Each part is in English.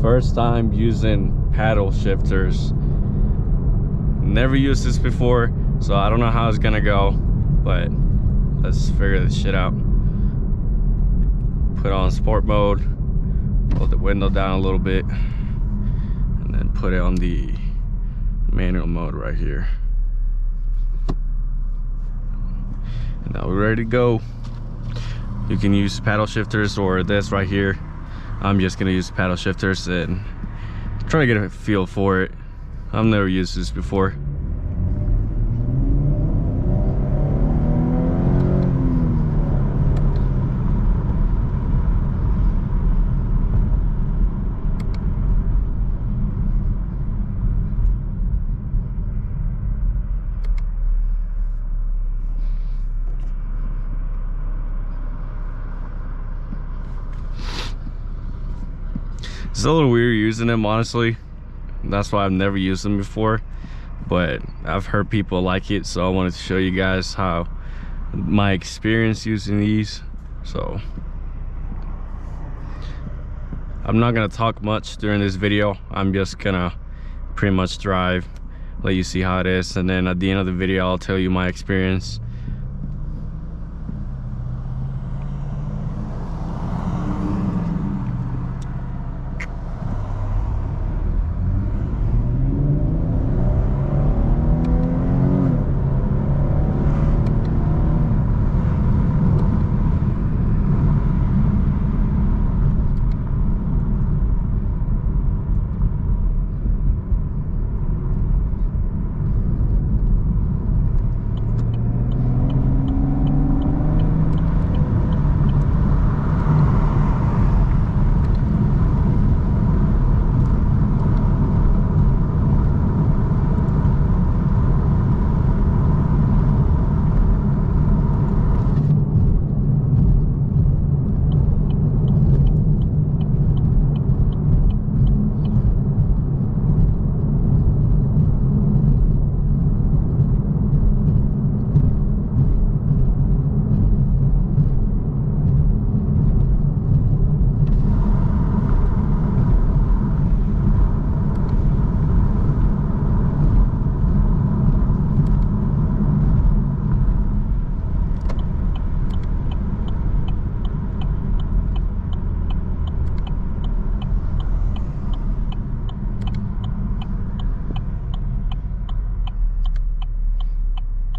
First time using paddle shifters. Never used this before, so I don't know how it's gonna go, but let's figure this shit out. Put on sport mode, pull the window down a little bit, and then put it on the manual mode right here. And now we're ready to go. You can use paddle shifters or this right here. I'm just gonna use paddle shifters and try to get a feel for it. I've never used this before. It's a little weird using them, honestly. That's why I've never used them before, but I've heard people like it, so I wanted to show you guys how my experience using these. So I'm not gonna talk much during this video. I'm just gonna pretty much drive, let you see how it is, and then at the end of the video I'll tell you my experience.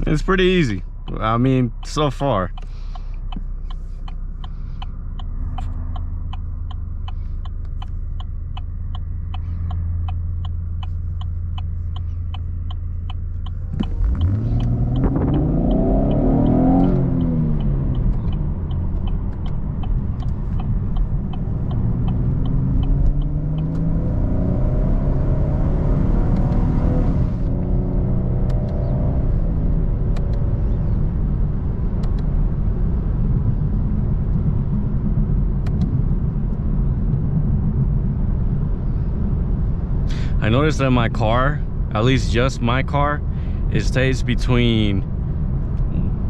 It's pretty easy. I mean, so far. I noticed that my car, at least just my car, it stays between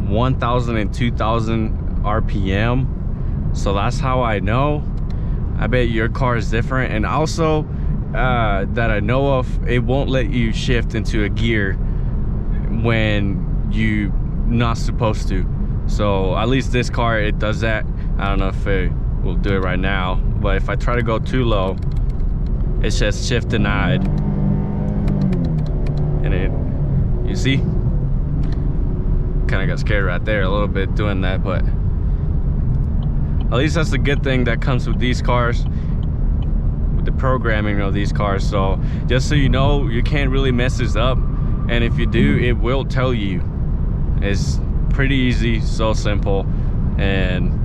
1,000 and 2,000 RPM. So that's how I know. I bet your car is different. And also that I know of, it won't let you shift into a gear when you're not supposed to. So at least this car, it does that. I don't know if it will do it right now, but if I try to go too low, it says shift denied. And it, you see, kind of got scared right there a little bit doing that, but at least that's the good thing that comes with these cars, with the programming of these cars. So just so you know, you can't really mess this up, and if you do, it will tell you. It's pretty easy, so simple, and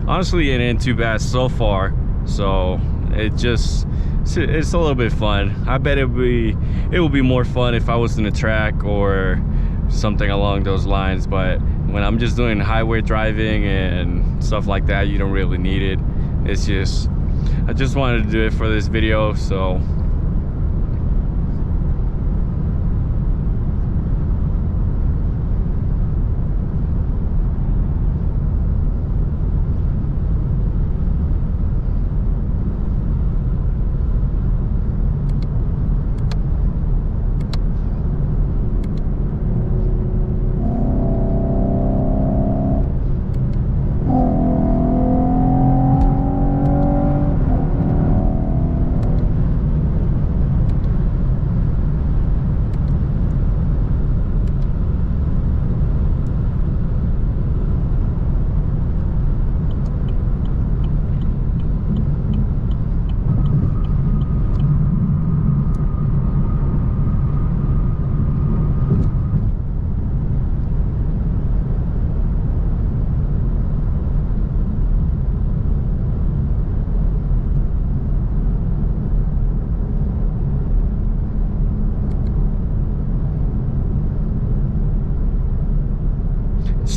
honestly it ain't too bad so far. So it's a little bit fun. I bet it will be more fun if I was in a track or something along those lines, but when I'm just doing highway driving and stuff like that, you don't really need it. It's just, I just wanted to do it for this video. So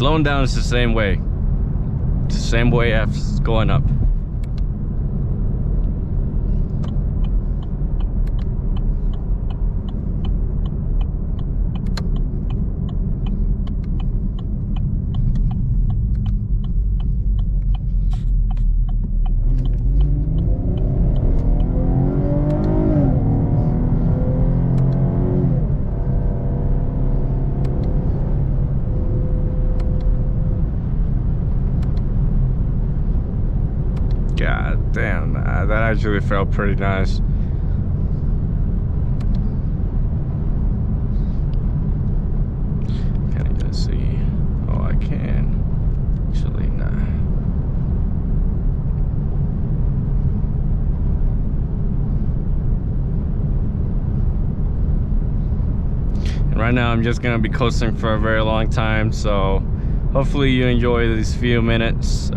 slowing down is the same way. It's the same way as going up. God damn, that actually felt pretty nice. Can I just see? Oh, I can. Actually, nah. And right now, I'm just gonna be coasting for a very long time, so hopefully you enjoy these few minutes.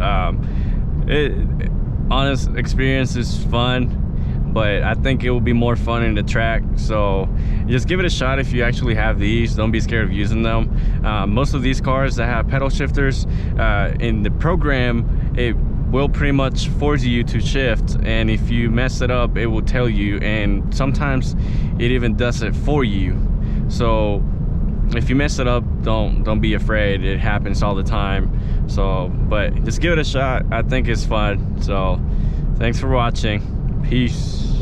Honest experience is fun, but I think it will be more fun in the track, so just give it a shot. If you actually have these, don't be scared of using them. Most of these cars that have pedal shifters, in the program, it will pretty much force you to shift, and if you mess it up, it will tell you, and sometimes it even does it for you. So if you mess it up, don't be afraid. It happens all the time. So, but just give it a shot. I think it's fun. So thanks for watching. Peace.